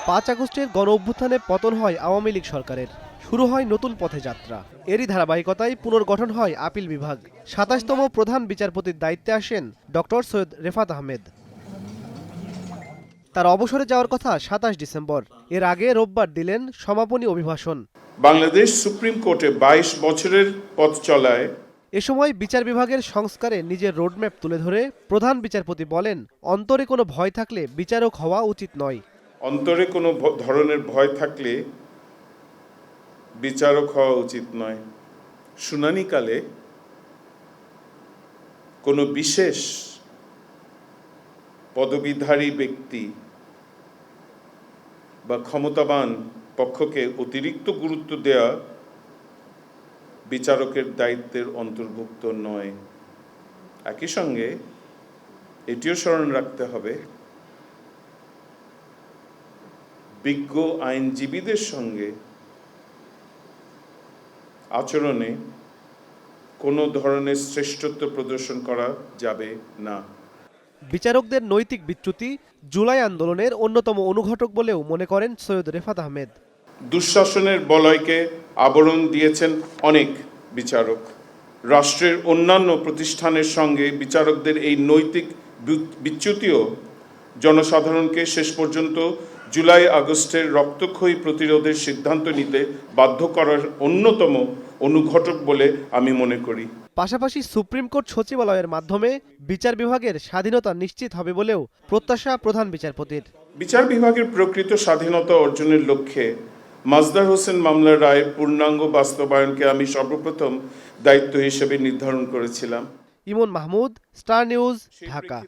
5 আগস্টের গণ অভ্যুত্থানে পতন হয় আওয়ামী লীগ সরকারের, শুরু হয় নতুন পথে যাত্রা। এরই ধারাবাহিকতায় পুনর্গঠন হয় আপিল বিভাগ। 27তম প্রধান বিচারপতির দায়িত্বে আসেন ডক্টর সৈয়দ রেফাত আহমেদ। তার অবসরে যাওয়ার কথা 27 ডিসেম্বর। এর আগে রোববার দিলেন সমাপনী অভিভাষণ। বাংলাদেশ সুপ্রিম কোর্টে 22 বছরের পথ চলায় এ সময় বিচার বিভাগের সংস্কারে নিজের রোডম্যাপ তুলে ধরে প্রধান বিচারপতি বলেন, অন্তরে কোনো ভয় থাকলে বিচারক হওয়া উচিত নয়। অন্তরে কোনো ধরনের ভয় থাকলে বিচারক হওয়া উচিত নয়। শুনানিকালে কোনো বিশেষ পদবিধারী ব্যক্তি বা ক্ষমতাবান পক্ষকে অতিরিক্ত গুরুত্ব দেওয়া বিচারকের দায়িত্বের অন্তর্ভুক্ত নয়। একই সঙ্গে এটিও স্মরণ রাখতে হবে, বিজ্ঞ আইনজীবীদের সঙ্গে আচরণে কোনো ধরনের শ্রেষ্ঠত্ব প্রদর্শন করা যাবে না। বিচারকদের নৈতিক বিচ্যুতি জুলাই আন্দোলনের অন্যতম অনুঘটক বলেও মনে করেন সৈয়দ রেফাত আহমেদ। দুঃশাসনের বলয়কে আবরণ দিয়েছেন অনেক বিচারক। রাষ্ট্রের অন্যান্য প্রতিষ্ঠানের সঙ্গে বিচারকদের এই নৈতিক বিচ্যুতিও জনসাধারণকে শেষ পর্যন্ত জুলাই আগস্টের রক্তক্ষয়ী প্রতিরোধের সিদ্ধান্ত নিতে বাধ্য করার অন্যতম অনুঘটক বলে আমি মনে করি। পাশাপাশি সুপ্রিম কোর্ট সচিবালয়ের মাধ্যমে বিচার বিভাগের স্বাধীনতা নিশ্চিত হবে বলেও প্রত্যাশা প্রধান বিচারপতির। বিচার বিভাগের প্রকৃত স্বাধীনতা অর্জনের লক্ষ্যে মাজদার হোসেন মামলার রায়ের পূর্ণাঙ্গ বাস্তবায়নকে আমি সর্বপ্রথম দায়িত্ব হিসেবে নির্ধারণ করেছিলাম। ইমন মাহমুদ, স্টার নিউজ, ঢাকা।